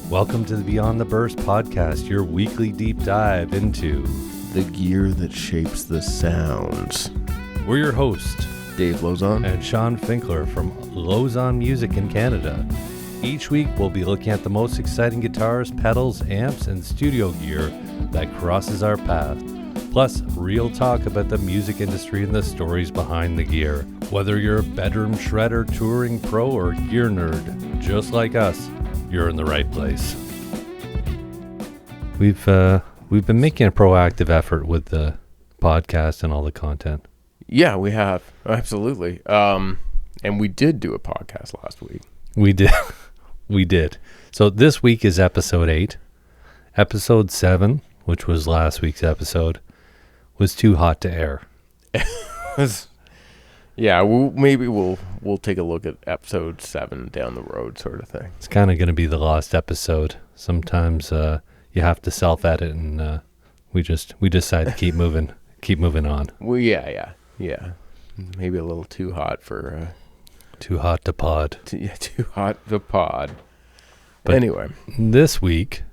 Welcome to the Beyond the Burst podcast, your weekly deep dive into the gear that shapes the sounds. We're your hosts, Dave Lozon and Sean Finkler from Lozon Music in Canada. Each week, we'll be looking at the most exciting guitars, pedals, amps, and studio gear that crosses our path. Plus, real talk about the music industry and the stories behind the gear. Whether you're a bedroom shredder, touring pro, or gear nerd, just like us, you're in the right place. We've been making a proactive effort with the podcast and all the content. Yeah, we have. Absolutely. And we did do a podcast last week. We did. We did. So this week is episode 8. Episode 7, which was last week's episode, was too hot to air. Yeah, maybe we'll take a look at episode 7 down the road, sort of thing. It's kind of going to be the lost episode. Sometimes you have to self-edit, and we decide to keep moving on. Well, yeah. Maybe a little too hot for too hot to pod. Too hot to pod. But anyway, this week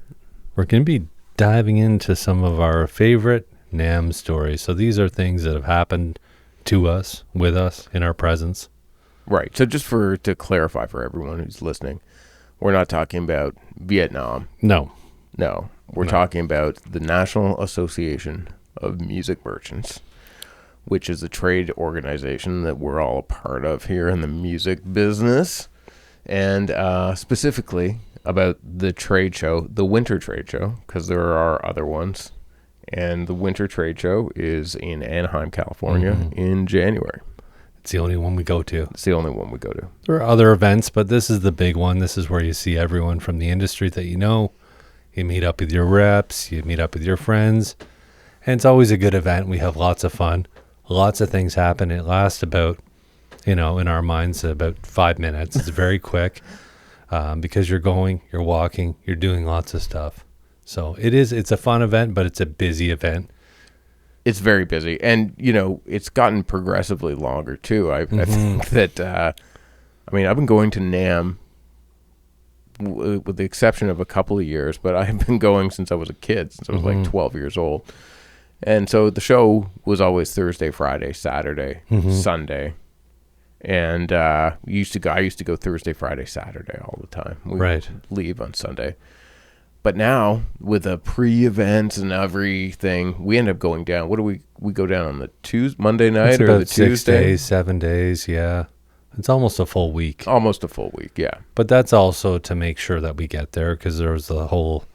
we're going to be diving into some of our favorite NAMM stories. So these are things that have happened to us, with us, in our presence. Right. So just to clarify for everyone who's listening, we're not talking about Vietnam. No. We're talking about the National Association of Music Merchants, which is a trade organization that we're all a part of here in the music business. And specifically about the trade show, the Winter Trade Show, because there are other ones. And the Winter Trade Show is in Anaheim, California in January. It's the only one we go to. It's the only one we go to. There are other events, but this is the big one. This is where you see everyone from the industry that you know. You meet up with your reps, you meet up with your friends. And it's always a good event. We have lots of fun. Lots of things happen. It lasts about, in our minds, about 5 minutes. It's very quick because you're going, you're walking, you're doing lots of stuff. So it's a fun event, but it's a busy event. It's very busy. And, it's gotten progressively longer, too. I think that, I've been going to NAMM with the exception of a couple of years, but I've been going since I was a kid, since I was like 12 years old. And so the show was always Thursday, Friday, Saturday, Sunday. And I used to go Thursday, Friday, Saturday all the time. We would leave on Sunday. But now, with the pre-events and everything, we end up going down. What do we go down on the Monday night or the Tuesday? 6 days, 7 days, yeah. It's almost a full week. Almost a full week, yeah. But that's also to make sure that we get there, because there was the whole,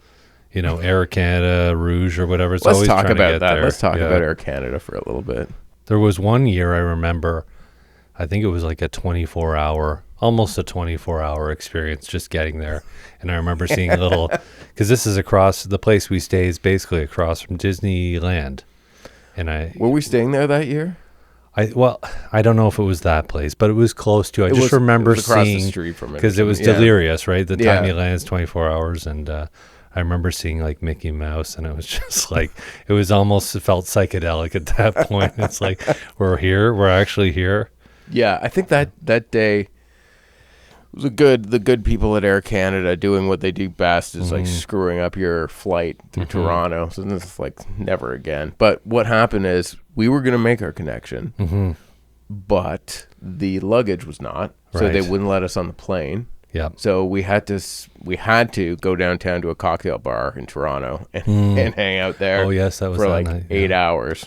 Air Canada, Rouge, or whatever. Let's talk about that. Let's talk about Air Canada for a little bit. There was one year I remember, I think it was like almost a 24-hour experience just getting there. And I remember seeing because this is the place we stay is basically across from Disneyland. And were we staying there that year? I don't know if it was that place, but it was close to. I just remember across seeing, the street from it, because it was delirious, right? The Tiny Land's 24 hours, and I remember seeing like Mickey Mouse, and it was just like it felt psychedelic at that point. It's like we're actually here. Yeah, I think that day was the good people at Air Canada doing what they do best is like screwing up your flight through Toronto. So this is like never again. But what happened is we were going to make our connection, but the luggage was not, so they wouldn't let us on the plane. Yeah. So we had to go downtown to a cocktail bar in Toronto and hang out there. Oh yes, that was for like night, 8 hours.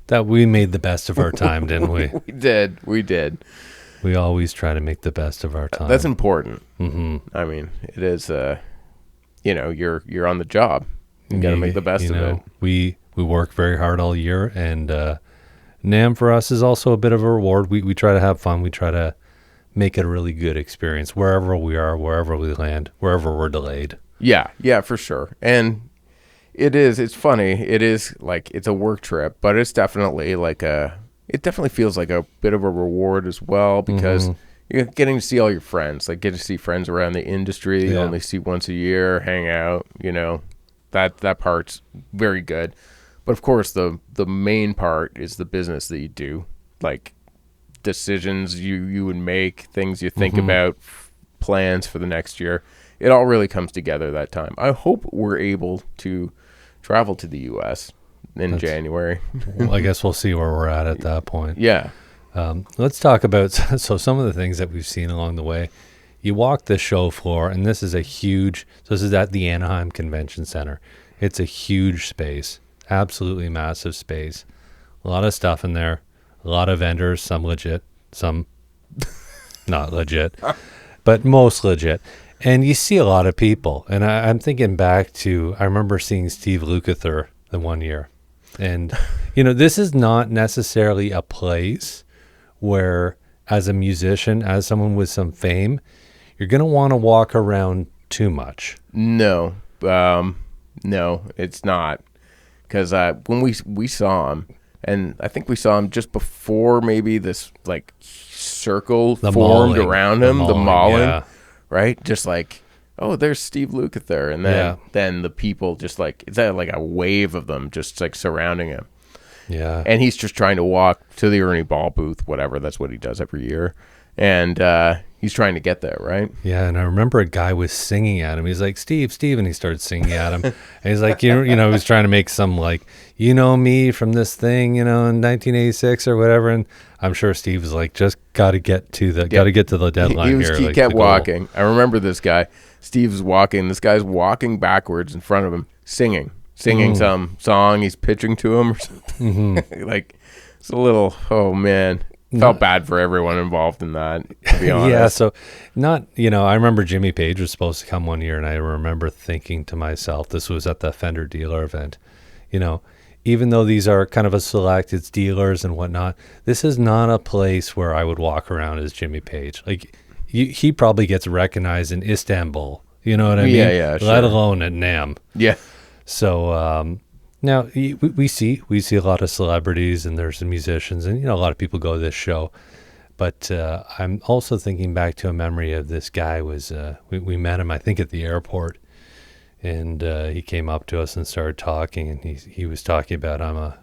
That we made the best of our time, didn't we? We did. We always try to make the best of our time. That's important. I mean, it is. You're on the job. You got to make the best of it. We work very hard all year, and NAMM for us is also a bit of a reward. We try to have fun. We try to make it a really good experience wherever we are, wherever we land, wherever we're delayed. Yeah, for sure. And it's funny. It is like it's a work trip, but it's definitely it definitely feels like a bit of a reward as well, because you're getting to see all your friends, get to see friends around the industry you only see once a year, hang out, that part's very good. But of course the main part is the business that you do, like decisions you would make, things you think about, plans for the next year. it all really comes together that time. I hope we're able to travel to the U.S. in January. Well, I guess we'll see where we're at that point. Yeah. Let's talk about so some of the things that we've seen along the way. You walk the show floor, and this is this is at the Anaheim Convention Center. It's a huge space, absolutely massive space. A lot of stuff in there, a lot of vendors, some legit, some not legit, but most legit. And you see a lot of people. And I'm thinking back to, I remember seeing Steve Lukather the one year. And, this is not necessarily a place where, as a musician, as someone with some fame, you're going to want to walk around too much. No, it's not. Because when we saw him, and I think we saw him just before maybe this like circle formed around him, the mauling, right? Just like, oh, there's Steve Lukather, and then the people just like, it's like a wave of them just like surrounding him. Yeah, and he's just trying to walk to the Ernie Ball booth, whatever. That's what he does every year, and he's trying to get there, right? Yeah, and I remember a guy was singing at him. He's like, Steve, and he started singing at him. And he's like, he was trying to make some like, me from this thing, in 1986 or whatever. And I'm sure Steve was like, just got to get to the deadline here. He kept walking. I remember this guy. Steve's walking. This guy's walking backwards in front of him, singing some song he's pitching to him or something. Like, it's a little, oh man. Felt bad for everyone involved in that, to be honest. Yeah, so I remember Jimmy Page was supposed to come one year, and I remember thinking to myself, this was at the Fender dealer event, even though these are kind of a select, it's dealers and whatnot, this is not a place where I would walk around as Jimmy Page. Like, he probably gets recognized in Istanbul, you know what I mean? Yeah, sure. Let alone at NAMM. Yeah. So, now, we see a lot of celebrities, and there's some musicians, and, a lot of people go to this show. But I'm also thinking back to a memory of this guy. We met him, I think, at the airport, and he came up to us and started talking, and he was talking about, I'm a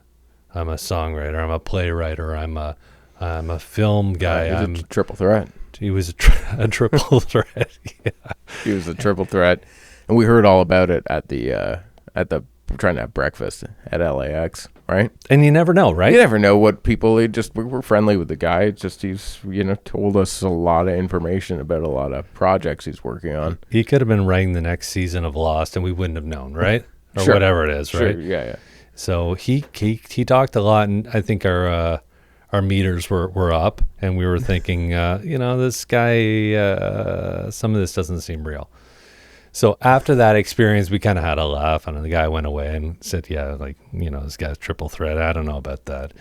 songwriter, I'm a playwright, or I'm a film guy. He was a triple threat. He was a triple threat. Yeah. He was a triple threat, and we heard all about it at the we're trying to have breakfast at LAX, right? And you never know, right? You never know what people, we were friendly with the guy. It's just he's, told us a lot of information about a lot of projects he's working on. He could have been writing the next season of Lost, and we wouldn't have known, right? Or sure. Whatever it is, right? Sure, yeah. So he talked a lot, and I think our meters were up, and we were thinking, this guy, some of this doesn't seem real. So after that experience, we kind of had a laugh, and the guy went away and said, yeah, like, this guy's triple threat. I don't know about that.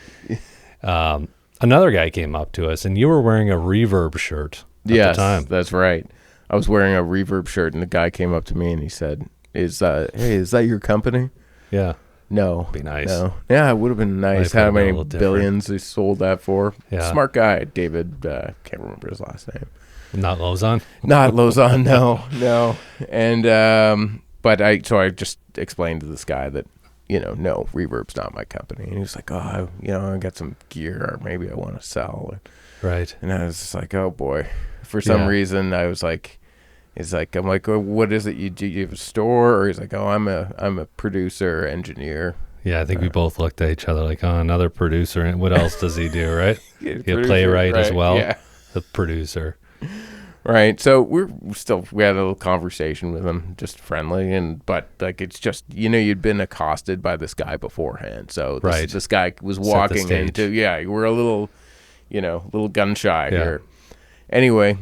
Another guy came up to us, and you were wearing a Reverb shirt at the time. Yes, that's right. I was wearing a Reverb shirt, and the guy came up to me, and he said, hey, is that your company? Yeah. No. Be nice. No. Yeah, it would have been nice. How many billions they sold that for. Yeah. Smart guy, David, can't remember his last name. Not Lozon? Not Lozon, no. And but I just explained to this guy that, no, Reverb's not my company. And he was like, oh, I got some gear, or maybe I want to sell. Right. And I was just like, oh boy. For some reason, I was like, I'm like, oh, what is it you do? You have a store? Or he's like, oh, I'm a producer, engineer. Yeah, I think we both looked at each other like, oh, another producer. And what else does he do, right? He's a playwright as well. Yeah. The producer. Right. So we had a little conversation with him, just friendly, but like, it's just, you'd been accosted by this guy beforehand. So this guy was walking into, we're a little, little gun shy here. Anyway,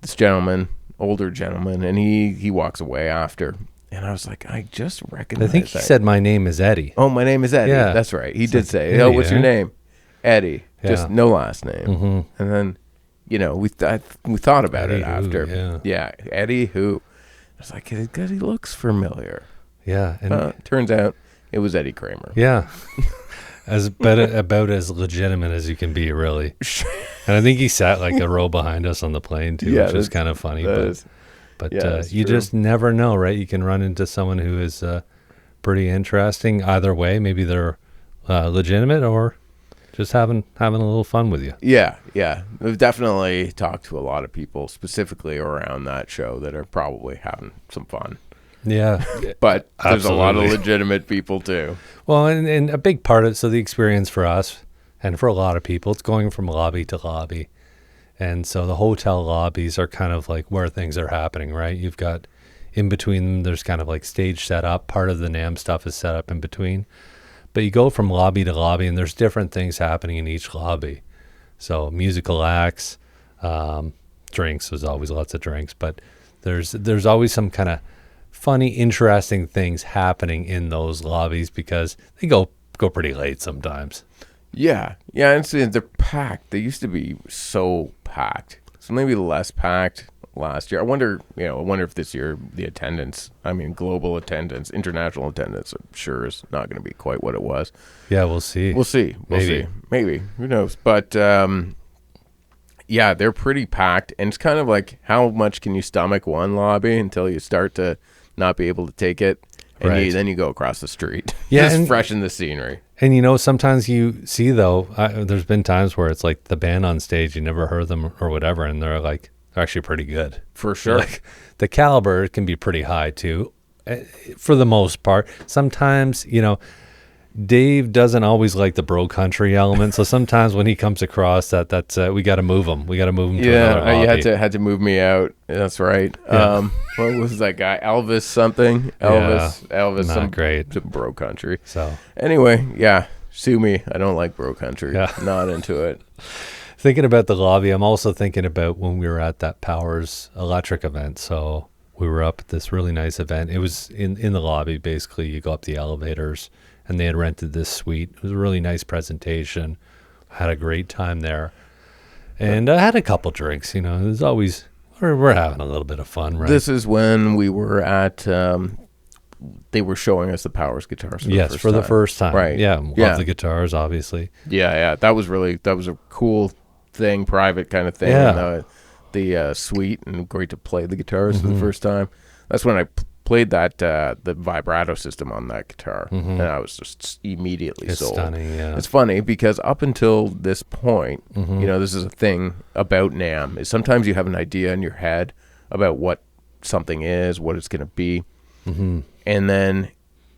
this gentleman, older gentleman, and he walks away after. And I was like, I just recognize I think he said, my name is Eddie. Oh, my name is Eddie. Yeah. That's right. He did say, Eddie, what's your name? Eddie. Yeah. Just no last name. Mm-hmm. And then, we thought about Eddie it after. Who, yeah, Eddie who. I was like, because he looks familiar. Yeah. And turns out it was Eddie Kramer. Yeah. About as legitimate as you can be, really. And I think he sat like a row behind us on the plane, too, which was kind of funny. But you just never know, right? You can run into someone who is pretty interesting either way. Maybe they're legitimate or just having a little fun with you. Yeah. We've definitely talked to a lot of people specifically around that show that are probably having some fun. Yeah. But there's a lot of Absolutely. legitimate people too. Well, and a big part of so the experience for us and for a lot of people, it's going from lobby to lobby. And so the hotel lobbies are kind of like where things are happening, right? You've got in between them, there's kind of like stage set up. Part of the NAMM stuff is set up in between. But you go from lobby to lobby, and there's different things happening in each lobby. So musical acts, drinks. There's always lots of drinks, but there's always some kind of funny, interesting things happening in those lobbies because they go pretty late sometimes. Yeah, and they're packed. They used to be so packed. So maybe less packed last year. I wonder if this year the attendance, global attendance, international attendance, I'm sure is not going to be quite what it was. Yeah, we'll see. We'll see. Maybe. Who knows? But yeah, they're pretty packed, and it's kind of like how much can you stomach one lobby until you start to not be able to take it, and Right. then you go across the street. Yeah, Just and- freshen the scenery. And sometimes you see though, there's been times where it's like the band on stage, you never heard them or whatever, and they're actually pretty good. For sure. Like the caliber can be pretty high too, for the most part. Sometimes, Dave doesn't always like the bro country element, so sometimes when he comes across that's we got to move him. We got to move him to another lobby. you had to move me out. That's right. Yeah. What was that guy? Elvis something. Elvis. Not some great. some bro country. So Anyway, yeah. Sue me. I don't like bro country. Yeah. Not into it. thinking about the lobby, I'm also thinking about when we were at that Powers Electric event. So we were up at this really nice event. It was in the lobby. Basically, you go up the elevators, and they had rented this suite. It was a really nice presentation. Had a great time there, and I had a couple drinks. There's always we're having a little bit of fun, right? This is when we were at. They were showing us the Powers guitars. For the first time, Right. Yeah, love Yeah. the guitars, obviously. Yeah. That was a cool thing, private kind of thing. Yeah. The suite, and great to play the guitars for the first time. That's when I played that the vibrato system on that guitar, and I was just immediately It's sold. stunning. Yeah, It's funny because up until this point, this is a thing about NAMM, is sometimes you have an idea in your head about what something is, what it's going to be. And then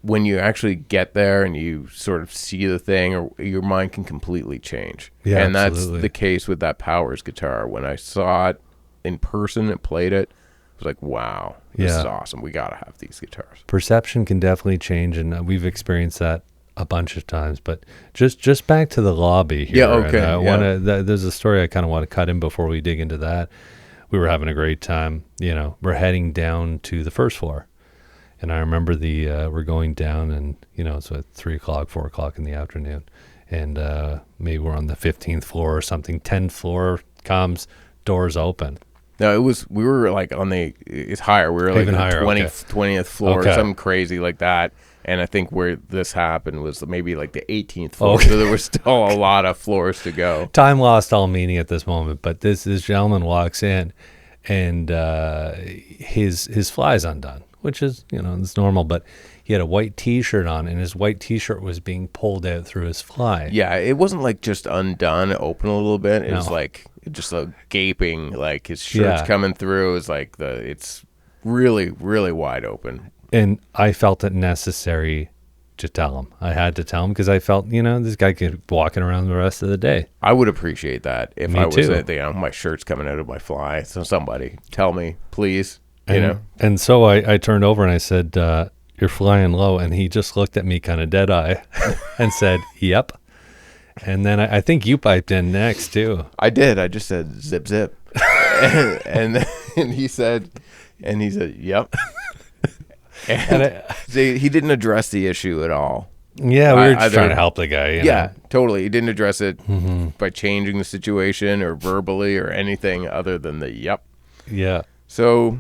when you actually get there and you sort of see the thing, or your mind can completely change. Yeah, and absolutely. that's the case with that Powers guitar. When I saw it in person and played it, I was like, wow, this is awesome. We got to have these guitars. perception can definitely change, and we've experienced that a bunch of times. But just back to the lobby here. Yeah, okay, And there's a story I kind of want to cut in before we dig into that. We were having a great time. We're heading down to the first floor. And I remember we're going down, and it's at 3:00, 4:00 in the afternoon, and maybe we're on the 15th floor or something. 10th floor comes, doors open. No, we were like it's higher. We were like Even on higher, the okay. 20th floor, Okay. or something crazy like that. And I think where this happened was maybe like the 18th floor. Okay. So there was still a lot of floors to go. Time lost all meaning at this moment, but this gentleman walks in, and his fly's undone, which is it's normal. But he had a white T-shirt on, and his white T-shirt was being pulled out through his fly. Yeah, it wasn't like just undone, open a little bit. It No. was like just a gaping, like his shirt's coming through. It was like it's really, really wide open. And I felt it necessary to tell him. I had to tell him because I felt, this guy could be walking around the rest of the day. I would appreciate that if Me I was, too. my shirt's coming out of my fly. So somebody tell me, please. And so I turned over and I said, you're flying low. And he just looked at me kind of dead eye and said, yep. And then I think you piped in next too. I did. I just said zip zip, and he said, yep. And see, he didn't address the issue at all. Yeah, we were just Either- trying to help the guy. you Yeah, know? totally. He didn't address it by changing the situation or verbally or anything other than the yep. Yeah. So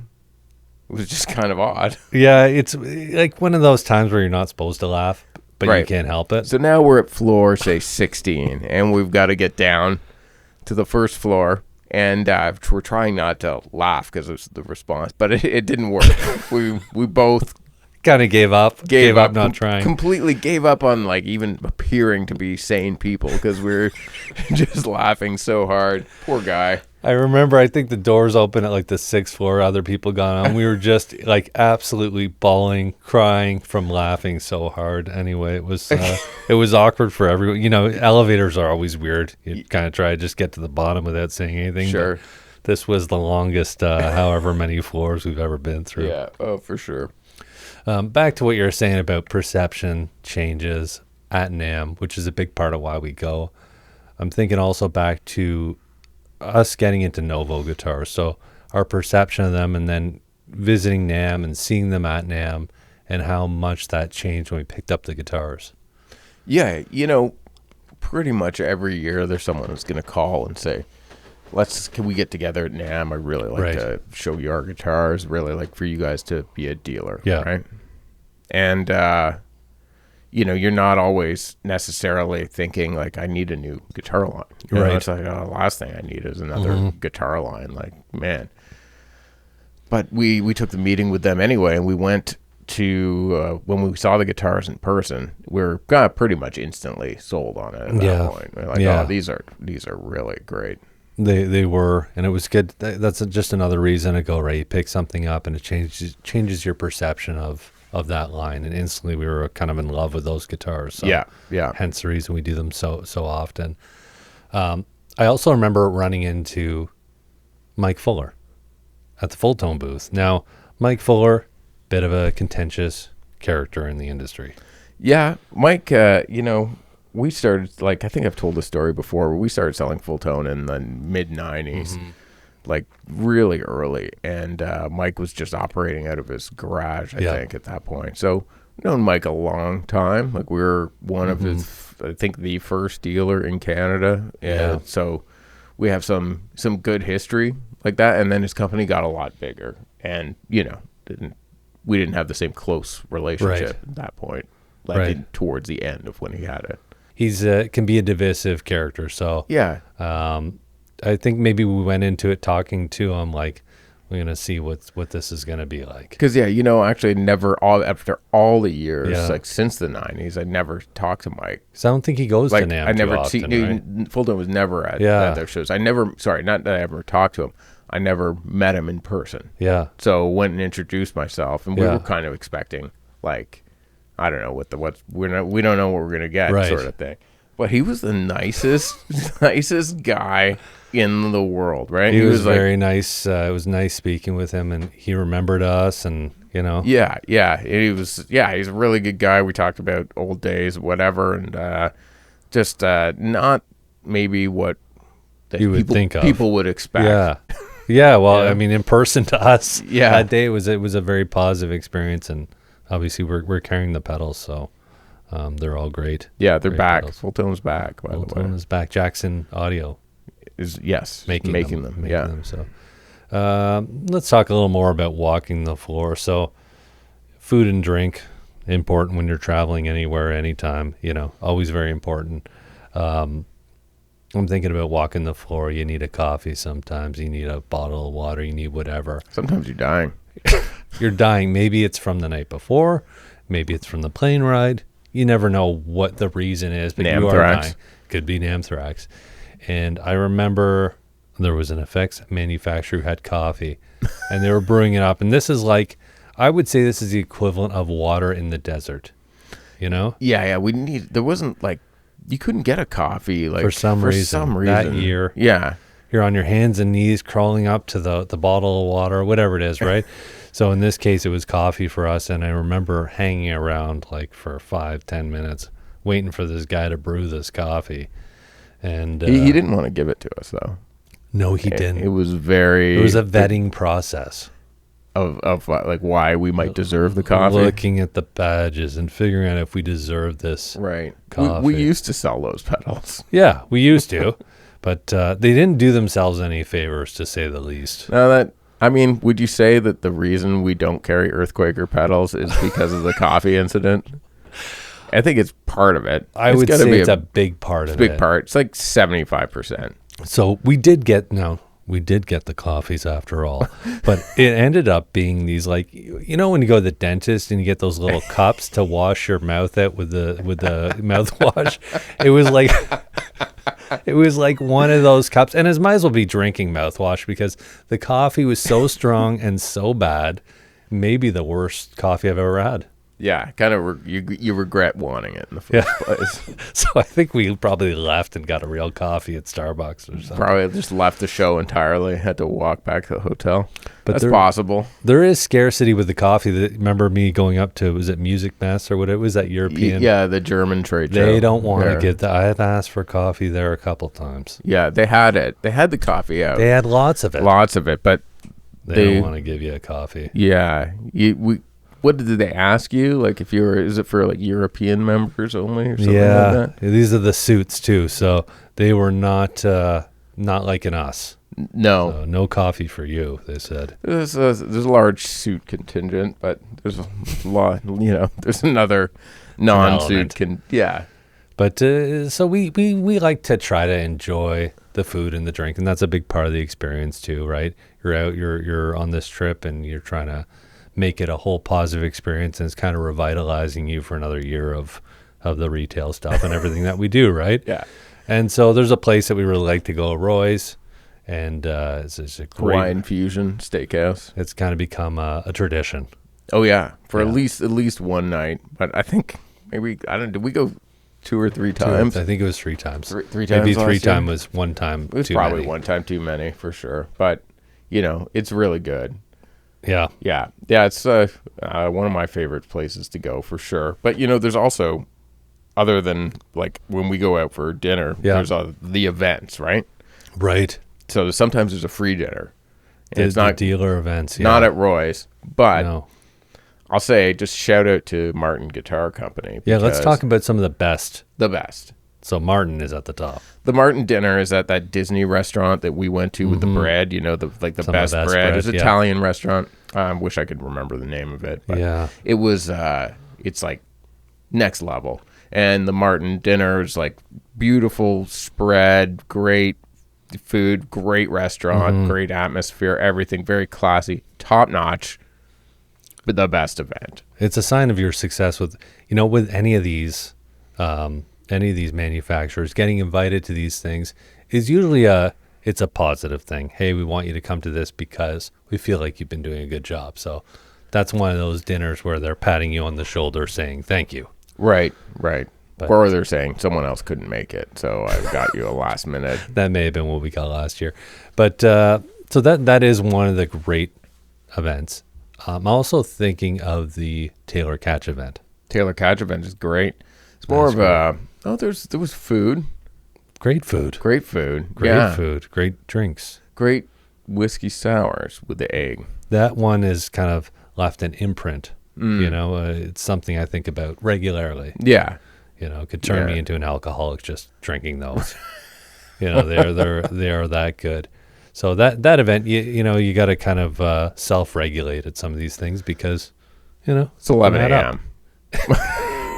it was just kind of odd. Yeah, it's like one of those times where you're not supposed to laugh, but you Right. can't help it. So now we're at floor, say 16, and we've got to get down to the first floor. And we're trying not to laugh because of the response, but it didn't work. we both kind of gave up not trying. Completely gave up on like even appearing to be sane people because we were just laughing so hard. Poor guy. I remember, I think the doors open at like the 6th floor, other people gone on. We were just like absolutely bawling, crying from laughing so hard. Anyway, it was awkward for everyone. You know, elevators are always weird. You kind of try to just get to the bottom without saying anything. Sure. But this was the longest, however many floors we've ever been through. Yeah, oh, for sure. Back to what you were saying about perception changes at NAMM, which is a big part of why we go. I'm thinking also back to us getting into Novo guitars. So our perception of them, and then visiting NAMM and seeing them at NAMM, and how much that changed when we picked up the guitars. Yeah, you know, pretty much every year there's someone who's going to call and say, can we get together at NAMM? I really like to show you our guitars. Really like for you guys to be a dealer. Yeah. Right. And, you know, you're not always necessarily thinking like, I need a new guitar line. You know, it's like, oh, the last thing I need is another guitar line. Like, man. But we took the meeting with them anyway, and we went to, when we saw the guitars in person, we were pretty much instantly sold on it at that point. We're like, oh, these are really great. They were, and it was good. That's just another reason to go, right? You pick something up and it changes your perception of that line, and instantly we were kind of in love with those guitars. So yeah. Hence the reason we do them so often. I also remember running into Mike Fuller at the Full Tone booth. Now, Mike Fuller, bit of a contentious character in the industry. Yeah, Mike, you know, we started, like, I think I've told this story before, we started selling Full Tone in the mid-90s, like really early. And Mike was just operating out of his garage, I think, at that point. So I've known Mike a long time. Like, we were one of his, I think, the first dealer in Canada. And so we have some good history like that. And then his company got a lot bigger. And, you know, we didn't have the same close relationship at that point, like towards the end of when he had it. He's can be a divisive character, so I think maybe we went into it talking to him like, we're gonna see what this is gonna be like. Because you know, actually, after all the years, like since the '90s, I never talked to Mike. So I don't think he goes to NAMM. I never right? Full Tone was never at their shows. I never, not that I ever talked to him. I never met him in person. Yeah. So went and introduced myself, and we were kind of expecting like, I don't know we don't know what we're gonna get, sort of thing. But he was the nicest guy in the world, right? He was very nice. It was nice speaking with him, and he remembered us, and you know. Yeah. He's a really good guy. We talked about old days, whatever, and just not maybe what you would think of. People would expect. Yeah. Well, I mean, in person to us, that day it was a very positive experience, and obviously we're carrying the pedals, so they're all great. Yeah, they're great back. pedals. Full Tone's back. By the way, Full Tone is back. Jackson Audio is making them. So let's talk a little more about walking the floor. So food and drink, important when you're traveling anywhere, anytime. You know, always very important. I'm thinking about walking the floor. You need a coffee sometimes. You need a bottle of water. You need whatever. Sometimes you're dying. You're dying. Maybe it's from the night before. Maybe it's from the plane ride. You never know what the reason is, but you are dying. Could be anthrax. And I remember there was an effects manufacturer who had coffee, and they were brewing it up. And this is like, I would say this is the equivalent of water in the desert. You know? Yeah. There wasn't like, you couldn't get a coffee like for some reason that year. Yeah. You're on your hands and knees crawling up to the bottle of water, whatever it is, right? So in this case, it was coffee for us. And I remember hanging around like for 5-10 minutes, waiting for this guy to brew this coffee. And he didn't want to give it to us, though. No, he didn't. It was a vetting process of like why we might deserve the coffee. Looking at the badges and figuring out if we deserve this coffee. We used to sell those pedals. Yeah, we used to. But they didn't do themselves any favors, to say the least. Would you say that the reason we don't carry Earthquaker pedals is because of the coffee incident? I think it's part of it. I would say it's a big part of it. Big part. It's like 75%. So we did get, we did get the coffees after all, but it ended up being these, like, when you go to the dentist and you get those little cups to wash your mouth out with the mouthwash. It was like one of those cups, and it might as well be drinking mouthwash because the coffee was so strong and so bad. Maybe the worst coffee I've ever had. Yeah, kind of. You regret wanting it in the first place. So I think we probably left and got a real coffee at Starbucks or something. Probably just left the show entirely. Had to walk back to the hotel. But that's possible. There is scarcity with the coffee. Remember me going up to, was it Music Mess or what? It was that European. Yeah, the German trade show. They don't want to get that. I have asked for coffee there a couple times. Yeah, they had it. They had the coffee out. They had lots of it. But they don't want to give you a coffee. Yeah, what did they ask you? Like, is it for like European members only or something like that? These are the suits too, so they were not like in us. No, so no coffee for you, they said. There's a large suit contingent, but there's a lot. There's another non-suit But so we like to try to enjoy the food and the drink, and that's a big part of the experience too, right? You're out, you're on this trip, and you're trying to make it a whole positive experience, and it's kind of revitalizing you for another year of the retail stuff and everything that we do, right? Yeah. And so there's a place that we really like to go, Roy's, and it's a great Hawaiian fusion steakhouse. It's kind of become a tradition. Oh yeah, for at least one night. But I think maybe did we go 2 or 3 times? I think it was 3 times. Three times. Maybe 3 times was one time. It was probably one time too many for sure. But it's really good. Yeah. It's one of my favorite places to go for sure. But there's also, other than like when we go out for dinner, there's the events, right? Right. So sometimes there's a free dinner. It's not dealer events. Not at Roy's, but no. I'll say just shout out to Martin Guitar Company. Yeah, let's talk about some of the best. The best. So Martin is at the top. The Martin dinner is at that Disney restaurant that we went to with the bread. The best bread. It's an Italian restaurant. I wish I could remember the name of it. But it was. It's like next level. And the Martin dinner is like beautiful spread, great food, great restaurant, great atmosphere, everything very classy, top notch. But the best event. It's a sign of your success with any of these. Any of these manufacturers getting invited to these things is usually it's a positive thing. Hey, we want you to come to this because we feel like you've been doing a good job. So that's one of those dinners where they're patting you on the shoulder saying thank you. Right. Or they're saying someone else couldn't make it, so I got you a last minute. That may have been what we got last year. But so that is one of the great events. I'm also thinking of the Taylor Catch event. Taylor Catch event is great. It's more of a... Oh, there was food. Great food. Great food. Great food. Great drinks. Great whiskey sours with the egg. That one is kind of left an imprint. It's something I think about regularly. Yeah. It could turn me into an alcoholic just drinking those. They are that good. So that event, you got to kind of self-regulate at some of these things because, it's 11 a.m.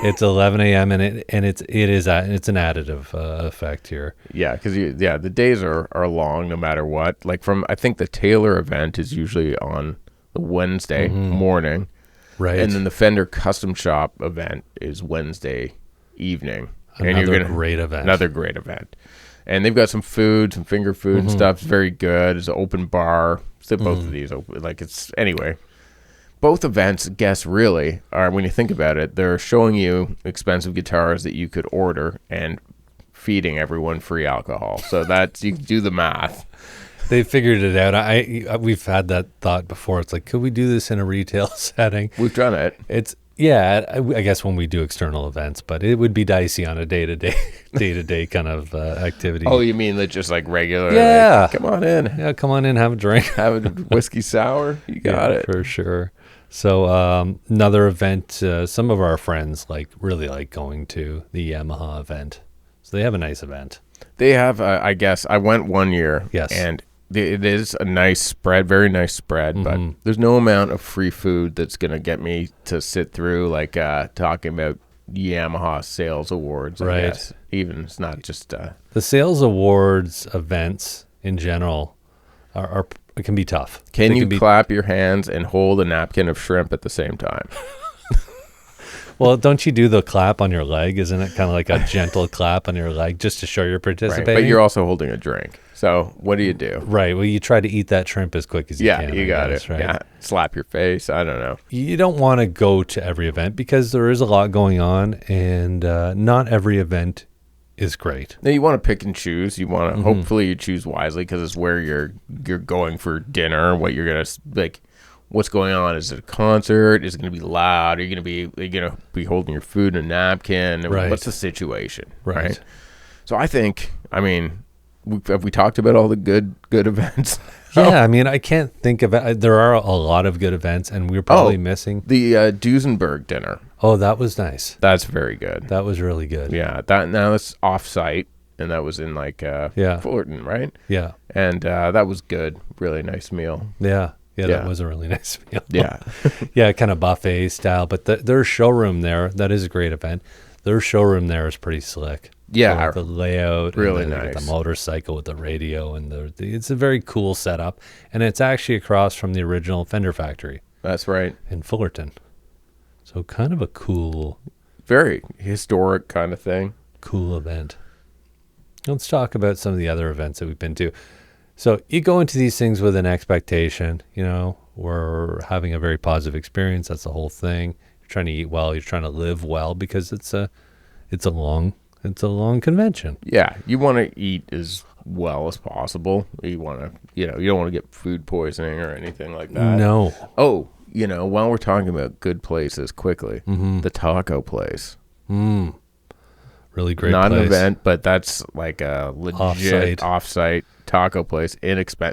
It's 11 a.m. and it's an additive effect here. Yeah, because the days are long no matter what. Like I think the Taylor event is usually on the Wednesday morning, right? And then the Fender Custom Shop event is Wednesday evening. Another great event. And they've got some food, some finger food and stuff. It's very good. It's an open bar. So both of these open. Anyway. Both events, really, are, when you think about it, they're showing you expensive guitars that you could order and feeding everyone free alcohol. So you can do the math. They figured it out. We've had that thought before. It's like, could we do this in a retail setting? We've done it. I guess when we do external events, but it would be dicey on a day-to-day kind of activity. Oh, you mean that just like regular? Yeah. Come on in. Yeah, come on in, have a drink. Have a whiskey sour. You got it. For sure. So another event, some of our friends really like going to the Yamaha event. So they have a nice event. They have, I guess, I went one year. Yes. And it is a nice spread, very nice spread, but there's no amount of free food that's going to get me to sit through talking about Yamaha sales awards. Right. I guess. Even it's not just... The sales awards events in general it can be tough. Can you clap your hands and hold a napkin of shrimp at the same time? Well, don't you do the clap on your leg? Isn't it kind of like a gentle clap on your leg just to show you're participating? Right, but you're also holding a drink. So what do you do? Right. Well, you try to eat that shrimp as quick as you can. Yeah, you got it. Right? Yeah. Slap your face. I don't know. You don't want to go to every event because there is a lot going on, and not every event is great. Now you want to pick and choose. You want to hopefully you choose wisely because it's where you're going for dinner. What you're gonna like. What's going on? Is it a concert? Is it going to be loud? Are you going to be holding your food in a napkin? Right. What's the situation? Right. So I think, I mean, have we talked about all the good events? Yeah, I mean, I can't think of it. There are a lot of good events, and we're probably missing the Duesenberg dinner. Oh, that was nice. That's very good. That was really good. Yeah, now it's off-site, and that was in like Fullerton, right? Yeah, and that was good. Really nice meal. Yeah. Yeah, that was a really nice meal. Yeah. Yeah, kind of buffet style. But their showroom there, that is a great event. Their showroom there is pretty slick. Yeah. So the layout. Really and nice. The motorcycle with the radio. And it's a very cool setup. And it's actually across from the original Fender factory. That's right. In Fullerton. So kind of a cool. Very historic kind of thing. Cool event. Let's talk about some of the other events that we've been to. So you go into these things with an expectation, we're having a very positive experience. That's the whole thing. You're trying to eat well. You're trying to live well because it's a long convention. Yeah. You want to eat as well as possible. You want to, you don't want to get food poisoning or anything like that. No. Oh, while we're talking about good places quickly, the taco place. Really great Not place. An event, but that's like a legit off-site taco place,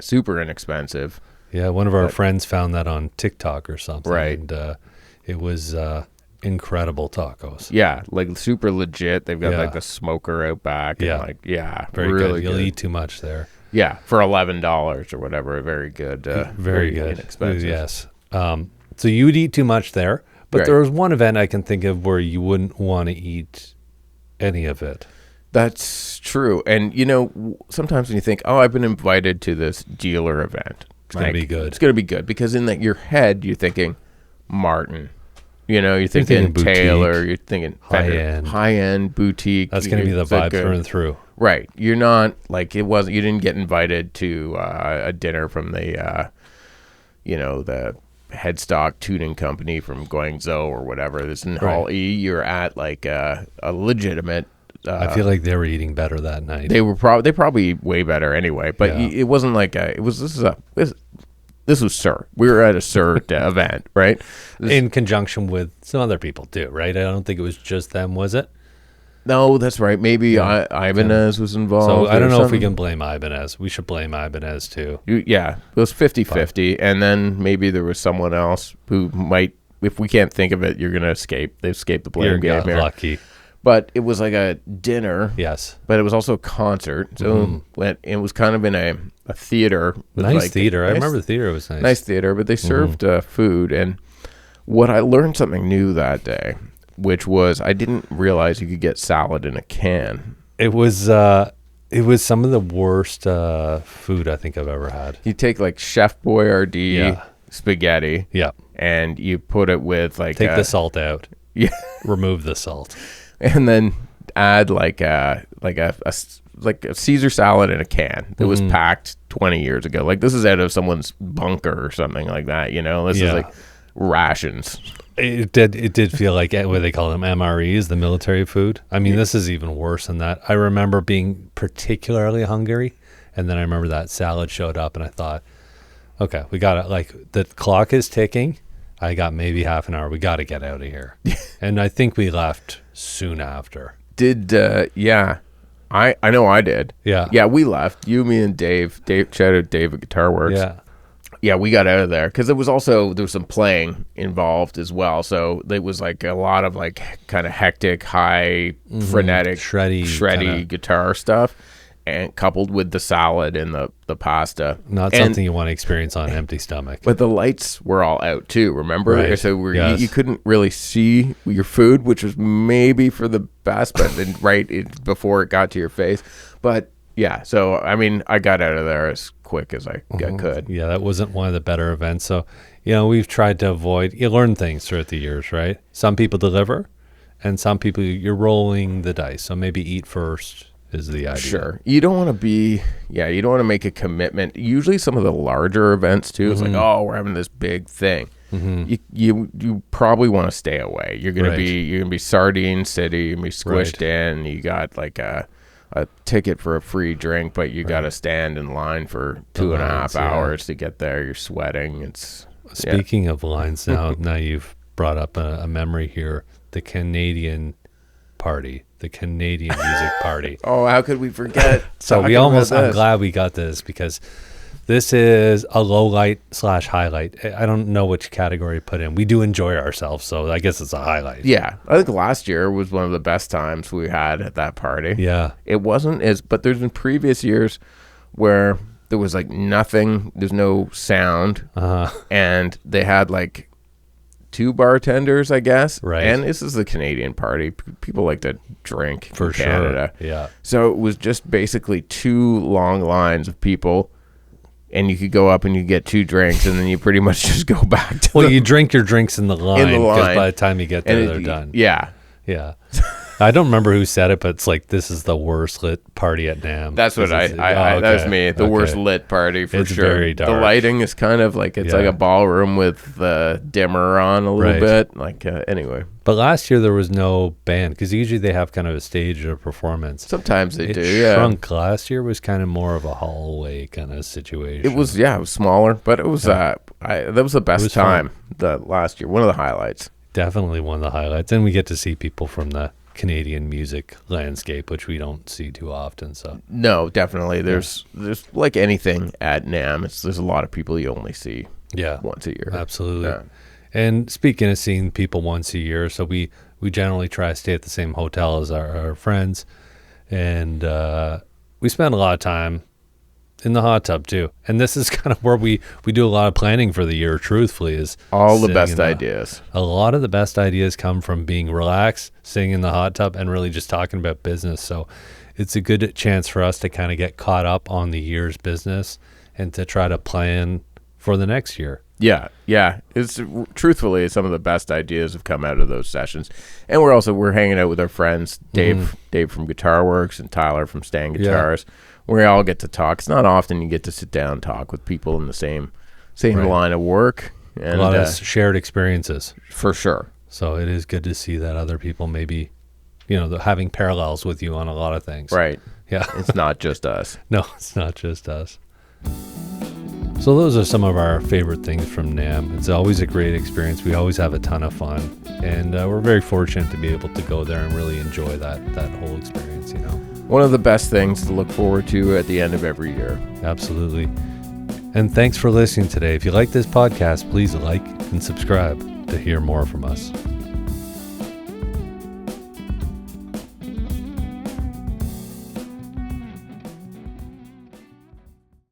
super inexpensive. Yeah, one of our friends found that on TikTok or something. Right. And it was incredible tacos. Yeah, like super legit. They've got like the smoker out back. Yeah. And very really good. You'll eat too much there. Yeah, for $11 or whatever. Very good. Very good. Inexpensive. Yes. So you would eat too much there. But there was one event I can think of where you wouldn't want to eat any of it. That's true. And, sometimes when you think, I've been invited to this dealer event. It's going to be good. It's going to be good because in your head, you're thinking Martin. You're thinking Taylor. You're thinking high-end boutique. That's going to be the vibe through and through. Right. You're not like you didn't get invited to a dinner from the, the headstock tuning company from Guangzhou or whatever. This in Hall E. You're at like a legitimate. I feel like they were eating better that night. They probably way better anyway. But it wasn't like this was Sir. We were at a Sir event, right? In conjunction with some other people too, right? I don't think it was just them, was it? No, that's right. Maybe Ibanez was involved. So I don't know if we can blame Ibanez. We should blame Ibanez too. Yeah, it was 50-50. And then maybe there was someone else who might, if we can't think of it, you're going to escape. They escaped the blame game here. Lucky. But it was like a dinner. Yes. But it was also a concert. So it was kind of in a theater. Nice theater. I remember the theater was nice. Nice theater, but they served food. And what I learned something new that day, which was I didn't realize you could get salad in a can. It was some of the worst food I think I've ever had. You take like Chef Boyardee spaghetti. Yeah. And you put it with like take the salt out. Yeah. Remove the salt. And then add like a Caesar salad in a can that was packed 20 years ago. Like this is out of someone's bunker or something like that, This is like rations. It did feel like what they call them MREs, the military food. I mean, this is even worse than that. I remember being particularly hungry, and then I remember that salad showed up, and I thought, okay, we got it. Like the clock is ticking. I got maybe half an hour. We got to get out of here. And I think we left soon after. I know I did. Yeah, we left. You, me, and Dave. Shout out Dave at Guitar Works. Yeah, we got out of there because there was some playing involved as well. So it was like a lot of like kind of hectic, high, frenetic, shreddy guitar stuff, and coupled with the salad and the pasta. Not something you want to experience on an empty stomach. But the lights were all out too. Remember, right. So you couldn't really see your food, which was maybe for the best, but then before it got to your face, but. Yeah. So, I mean, I got out of there as quick as I could. Yeah, that wasn't one of the better events. So, we've tried to avoid, you learn things throughout the years, right? Some people deliver and some people you're rolling the dice. So maybe eat first is the idea. Sure. You don't want to make a commitment. Usually some of the larger events too, it's like, oh, we're having this big thing. You probably want to stay away. You're gonna be Sardine City, you're gonna be squished in. You got like a ticket for a free drink, but you got to stand in line for 2.5 hours to get there. You're sweating. Speaking of lines, now you've brought up a memory here. The Canadian party, the Canadian music party. Oh, how could we forget? So I'm glad we got this because this is a low light / highlight. I don't know which category to put in. We do enjoy ourselves, so I guess it's a highlight. Yeah. I think last year was one of the best times we had at that party. Yeah. It wasn't but there's been previous years where there was like nothing, there's no sound, and they had like 2 bartenders, I guess. Right. And this is the Canadian party. People like to drink for in Canada. Sure. Yeah. So it was just basically 2 long lines of people. And you could go up and you get 2 drinks, and then you pretty much just go back to you drink your drinks in the line because by the time you get there, they're done. Yeah. Yeah. I don't remember who said it, but it's like, this is the worst lit party at NAMM. That's what that was me. The worst lit party for it's sure. Very dark. The lighting is kind of like, it's like a ballroom with the dimmer on a little bit. Like, anyway. But last year there was no band because usually they have kind of a stage or a performance. Sometimes they do, It shrunk. Last year was kind of more of a hallway kind of situation. It was smaller, but it was, that was the best time, the last year. One of the highlights. Definitely one of the highlights. And we get to see people from the Canadian music landscape, which we don't see too often. So no, definitely. There's like anything at NAMM, there's a lot of people you only see once a year. Absolutely. Yeah. And speaking of seeing people once a year, so we generally try to stay at the same hotel as our friends, and we spend a lot of time in the hot tub too. And this is kind of where we do a lot of planning for the year, truthfully, is all the best ideas. A lot of the best ideas come from being relaxed, sitting in the hot tub, and really just talking about business. So it's a good chance for us to kind of get caught up on the year's business and to try to plan for the next year. Yeah. It's truthfully, some of the best ideas have come out of those sessions. And we're hanging out with our friends, Dave from Guitar Works and Tyler from Stan Guitars. Yeah. We all get to talk. It's not often you get to sit down and talk with people in the same line of work. And a lot of shared experiences. For sure. So it is good to see that other people maybe, having parallels with you on a lot of things. Right. Yeah. It's not just us. No, it's not just us. So those are some of our favorite things from NAMM. It's always a great experience. We always have a ton of fun. And we're very fortunate to be able to go there and really enjoy that whole experience, One of the best things to look forward to at the end of every year. Absolutely. And thanks for listening today. If you like this podcast, please like and subscribe to hear more from us.